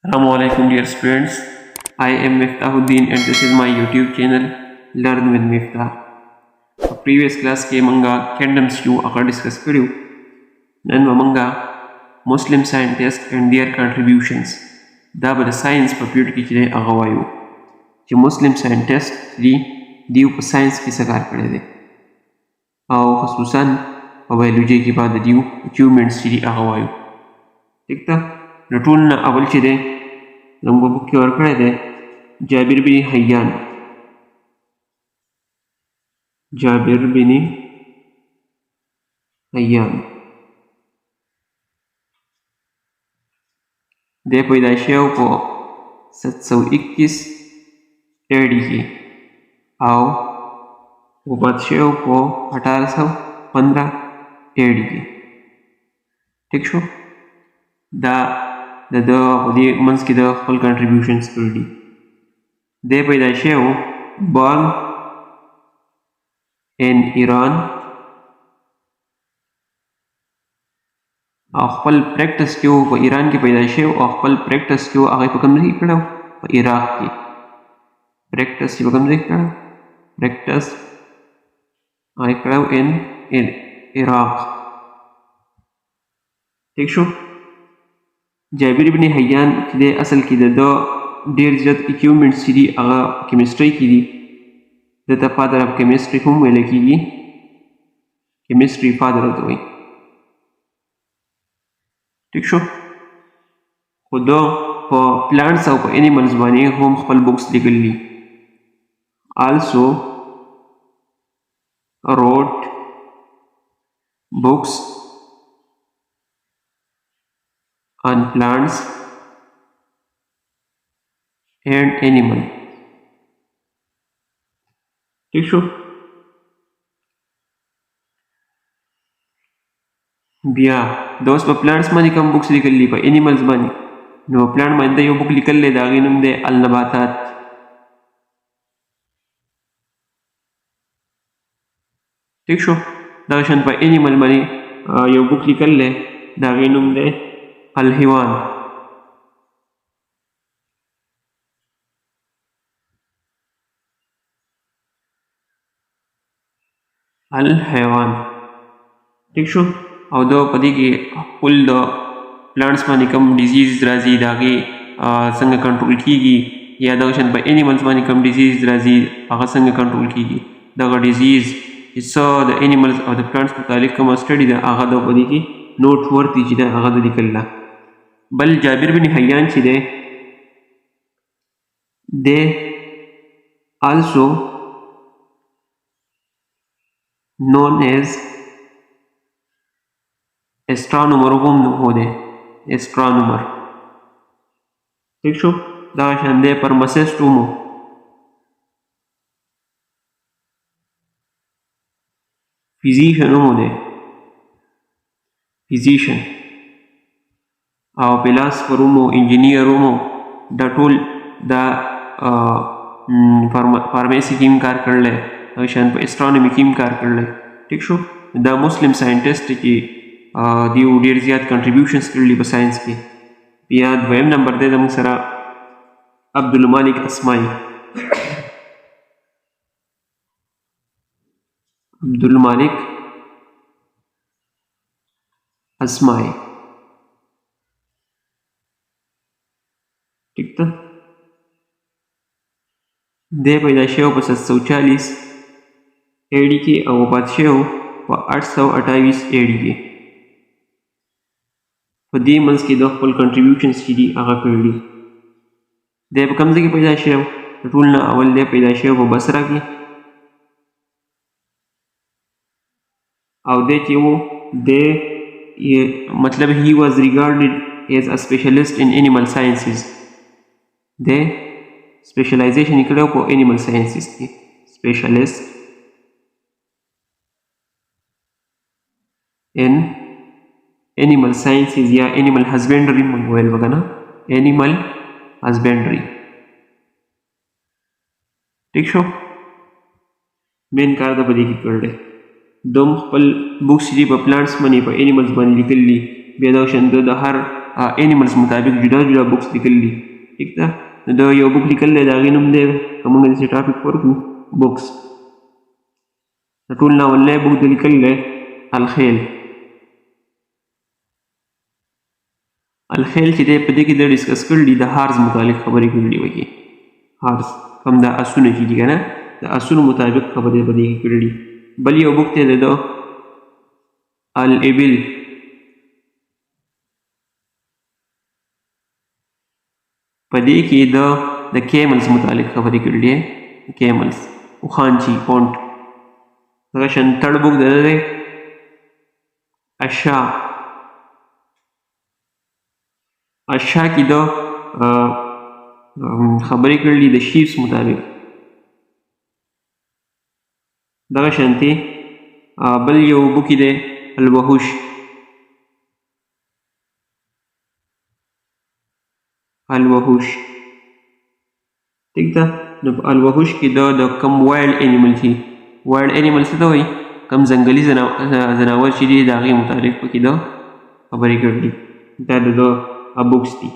Assalamu alaikum dear students. I am Miftahuddin and this is my YouTube channel Learn with Miftah. Previous class ke manga kingdoms you aka discuss kariu. Nan manga Muslim scientists and their contributions. Da bada science pa period ki chile aga wayo. Che Muslim scientists di diu pa science ki sakar kare de. Aw khususan pa biology ki baad diu achievements chili aga wayo. ठीक था रटूल ना अवल चिदे लंगो बुक की और खड़े थे जाबिर बिन हय्यान जाबिर बिन हय्यान दे पैदाइशियों को 721 एडी की आओ वबादशियों को 1815 एडी की ठीक शो دا د دې منځ کې د خپل کنټریبیوشنز کړی دي د پیدا شوی born in ایران او خپل پریکټس کې په ایران کې پیدا شوی او خپل پریکټس کې هغه په کوم ځای کې کړو په عراق کې پریکټس په کوم ځای کې کړو پریکټس هغه کړو ان عراق ٹھیک شو جابر بن حیان چې د اصل کې د ډیر زیات اکیوپمنټس چې دي هغه کیمستري کې دي د فادر اف کیمستري هم ویل کېږي کیمستري فادر ورته وایي ټیک شو خو دا په پلانټس او په انیملز باندې هم خپل بوکس لیکلي آلسو wrote books on plants and animal ٹھیک شو بیا دوس په پلانټس باندې کوم بوکس لیکلي په انیملز باندې نو پلانټ باندې یو بوک لیکلی د هغې نوم دی النباتات ٹھیک شو دغه شان په انیمل باندې یو بوک لیکلی د هغې نوم دی الحيوان الحيوان ٹھیک شو او دا پدې کې خپل د پلانټس باندې کوم ډیزیز راځي د هغې څنګه کنټرول کیږي یا دغه شان په انیملز باندې کوم ډیزیز راځي هغه څنګه کنټرول کیږي دغه ډیزیز چې د انیملز او د پلانټس متعلق کومه سټډي ده هغه د پدې کې نوټ ورتي چې ده هغه د لیکل بل جابر بن حیان چې دی they also known as astronomer هم هو دی astronomer ٹھیک شو دا شان دی pharmacist هم physician هم دی physician او فلاسفر هم انجینیر هم دا ټول دا فارمیسی کې هم کار کړلی شان په اسټرانومي کې هم کار کړلی ټیک شو دا مسلم ساینټسټ چې دیو ډېر زیات کنټریبیوشنز کړلي په ساینس کې بیا دویم نمبر دی زموږ سره عبدل مالک اسمائی عبدل مالک اسمائی ٹھیک تھا دے پیدا شو په 740 ایڈی کې او وفات شو په 828 ایڈی کې په دې منځ کې د خپل کنټریبیوشنز چې دي هغه کړي دي دی په کوم ځای کې پیدا شو ټول نه اول دی پیدا شو په بصره کې او دی چې و دی مطلب he was regarded as a specialist in animal sciences the specialization کړو په animal sciences کې specialist in animal sciences یا animal husbandry مونږ ویل وګنه animal husbandry ٹھیک شو مین کار د پدې کې کړل دوم خپل بوکس دی په پلانټس باندې په انیملز باندې لیکلي بیا دا شند د هر انیملز مطابق جدا جدا بکس لیکل دي ٹھیک ده نو دا یو بک لیکل دی د هغې نوم دی که موږ داسې ټاپک ورکړو بکس د ټول ناولنی بک د لیکل دی الخیل الخیل چې دی په دې کې د ډسکس کړي دي د هارز متعلق خبرې کړي دي وکې هارز کوم دا اسونه چې دي که نه د اسونو مطابق خبرې په دې کې کړي دي بل یو بک دی د الابل په دې کې د کیملز متعلق خبرې کړي دي کیملز اوښان چې پونټ هغه شان تړ بک د دی اشا کې د خبرې کړي د شیپس مطابق دغه شانتې بل یو بوکي دی الوحوش ٹھیک ده نو په الوحوش کې د کم وایلډ انیمل چې وایلډ انیمل څه ته وایي کم ځنګلي ځناور چې دي د هغې متعلق پکې د خبرې کړي دا د بکس دي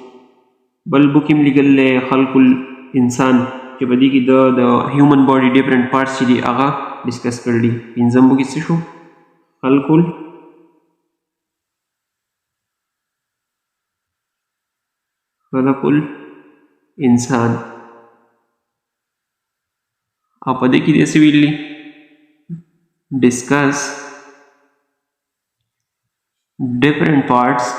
بل بک هم لیکل دی خلق الانسان چې په دې کې د هیومن باډي ډفرنټ پارټس چې دي هغه ډسکس کړي دي پنځم بک څه شو خلق الانسان او په دې کې داسې ویلي discuss different parts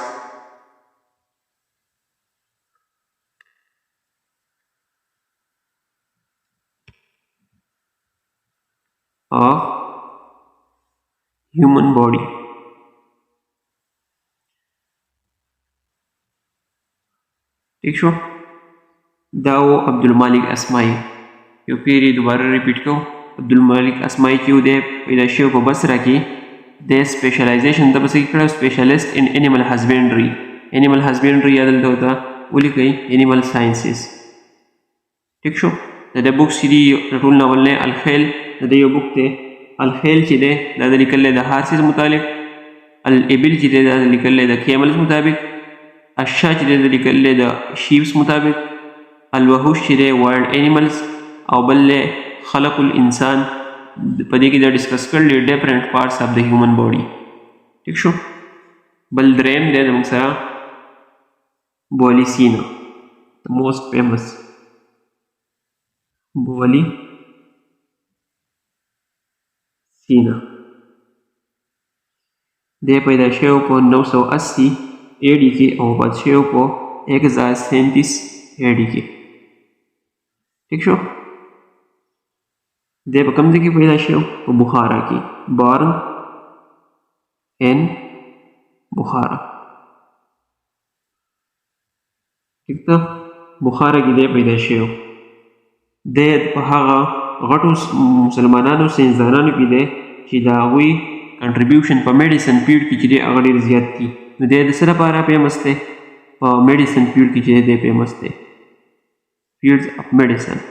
of human body ٹھیک شو دا و عبدالمالک اسمائی یو پیری دوباره ریپیټ کو عبدالمالک اسمائی چې دی پیدا شوی په بصره کې د سپیشلایزیشن د بس کې کړی سپیشلیسټ ان انیمل هزبینډري انیمل هزبینډري یا دلته ورته ولیکئ انیمل ساینسز ٹھیک شو د دې بک چې دي د ټول ناول نه الخیل د دې یو بک دی الخیل چې دی دا د لیکل دی د هارسز متعلق الابل چې دی دا د لیکل دی د کیملز مطابق اشا چې دی د لیکل دی د شیپس مطابق الوحوش چې دی وایلډ انیملز او بل خلق الانسان په دې کې د ډسکس کړل ډیفرنٹ پارټس اف د هیومن باډي ٹھیک شو بل دریم دی زموږ سره بولی سینا د موسٹ فیمس بولی سینا دی پیدا شوی په 980 ایڈی کې او وفات شوی په 1037 ایڈی کې ٹھیک شو دی په کوم ځای کې پیدا شوی په بخارا کې بارن ان بخارا ٹھیک ده بخارا کې دی پیدا شوی دی په هغه غټو مسلمانانو ساینسدانانو کې دی چې د هغوی کنټریبیوشن په میډیسن فیلډ کې چې دی هغه ډېر زیات دي نو دی د څه لپاره فیمس دی په میډیسن فیلډ کې چې دی فیمس دی فیلډز اف میډیسن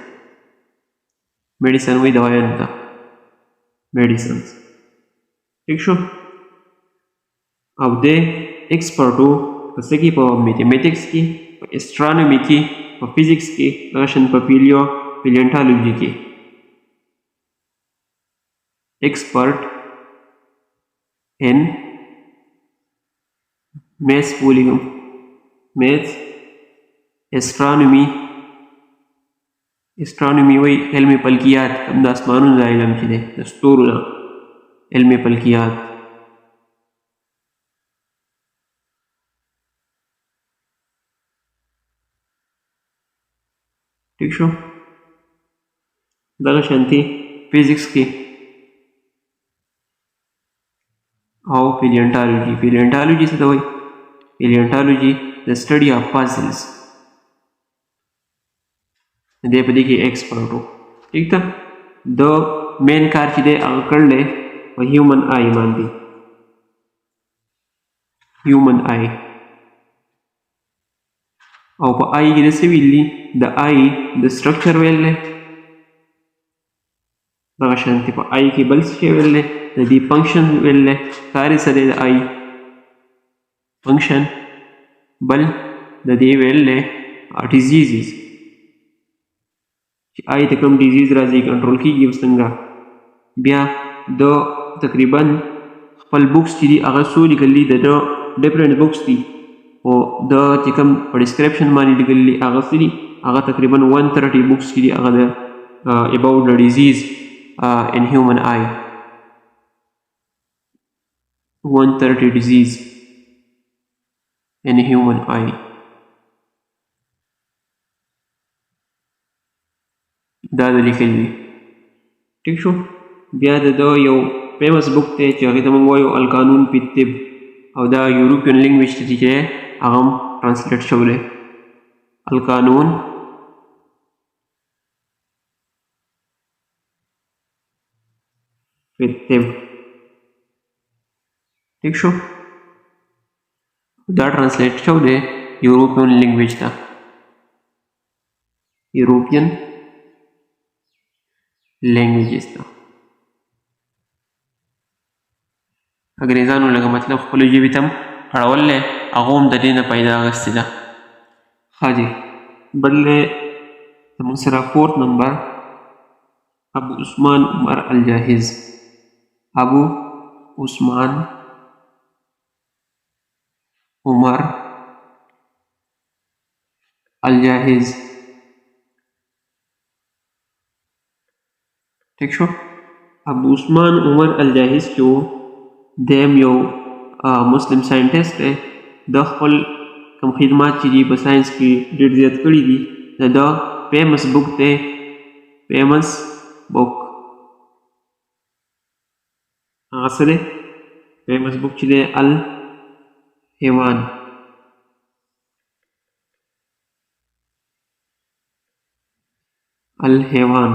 میډیسن وایي دوایانو ته میډیسنز ٹھیک شو او دی ایکسپرټ و په څه کې په میتھمیټکس کې په اسټرانومي کې په فزیکس کې دغه شان په پیلیونټالوجي کې ایکسپرټ ان میتھس بولیږم میتھس اسټرانومي وایي علم فلکیات هم د اسمانونو دا علم چې دی د ستورو نه علم فلکیات ٹھیک شو دغه شانتي فزیکس کې او پیلیونټالوجي څه ته وایي پیلیونټالوجي د سټډي اف فاسلز دی په دې کې ایکسپرټ و ٹھیک ده د مین کار چې دی هغه کړلی په هیومن آی باندې هیومن آی او په آی کې د څه ویل دي د آی د سټرکچر ویل دی دغه شانتې په آی کې بل څه ویل دی د دې فنکشن ویل دی کار یې څه دی د آی فنکشن بل د دې ویل دی ډیزیزز چې آی ته کوم ډیزیز راځي کنټرول کېږي او څنګه. بیا د تقریبا خپل بکس چې دي هغه څو لیکلي د ډفرنټ بکس دي او د چې کوم په ډسکرپشن باندې لیکلي هغه څه دي هغه تقریبا 130 بکس چې دي هغه د about the disease in human eye. 130 disease in human eye. دا د لیکل دي. ٹھیک شو. بیا د یو فیمس بک دی چې هغې ته موږ وایو القانون فی الطب او دا یوروپین لینګویج ته چې هغه هم ټرانسلیټ شوی دی. القانون فی الطب. ٹھیک شو. دا ټرانسلیټ شوی دی یوروپین لینګویج ته. یوروپین لینګویجز ته. انګریزانو لکه مطلب خپلو ژبې ته هم اړول دی هغو هم د دې نه پیدا اخیستې ده. ښه جي بل دی زموږ سره 4th نمبر ابو-usman عمر الجاهز. ابو-usman عمر الجاهز. ٹھیک شو. ابو-usman عمر الجاهز چې و دیم یو مسلم ساینټسټ دی. د خپل کوم خدمات چې دي په ساینس کې ډېر زیات کړي دي د فیمس بک دی فیمس بک هغه څه دی فیمس بک چې دی الحیوان. الحیوان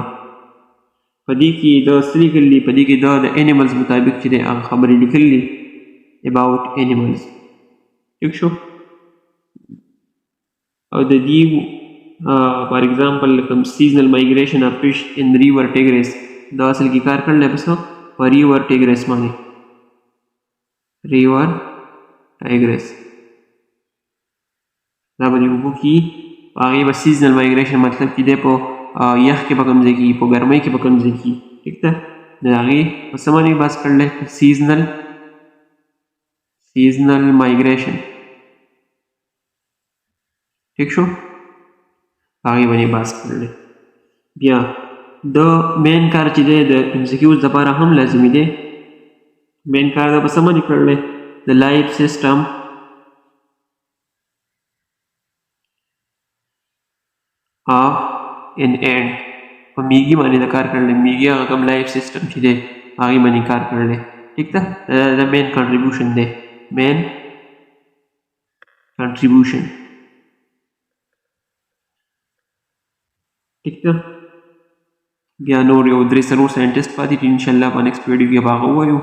په دې کې د څه لیکلي دي په دې کې د انیملز مطابق چې دی هغه خبرې لیکلي دي about animals. ٹھیک شو. او د دې فار ایگزامپل کوم سیزنل مایګریشن اف فش ان ریور ټیګریس دا اصل کې کار کړل په څه په ریور ټیګریس باندې. ریور ټیګریس دا به د اوبو کې هغې به سیزنل مایګریشن مطلب چې دی په یخ کې به کوم ځای کېږي په ګرمۍ کې به کوم ځای کېږي. ټیک ده. د هغې په څه باندې بحث کړلی سیزنل مایګریشن. ٹھیک شو. هغې باندې بحث کړلی. بیا د مین کار چې دی د MCQs لپاره هم لازمي دی. مین کار د په څه باندې کړلی د لایف سیسټم آف ان اینڈ په میږي باندې د کار کړلی. میږي هغه کوم لایف سیسټم چې دی هغې باندې کار کړلی. ٹھیک ده. د مین کنټریبیوشن دی. مین کنټریبیوشن. ٹھیک ده. بیا نور یو 3 ساینټسټ پاتې دي انشاءالله په نیکسټ ویډیو کې به هغه ووایو.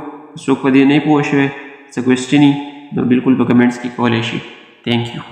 څوک په دې نه پوه شوی څه کوېسچن وي نو بالکل په کمنټس کې کولی شي. تھینک یو.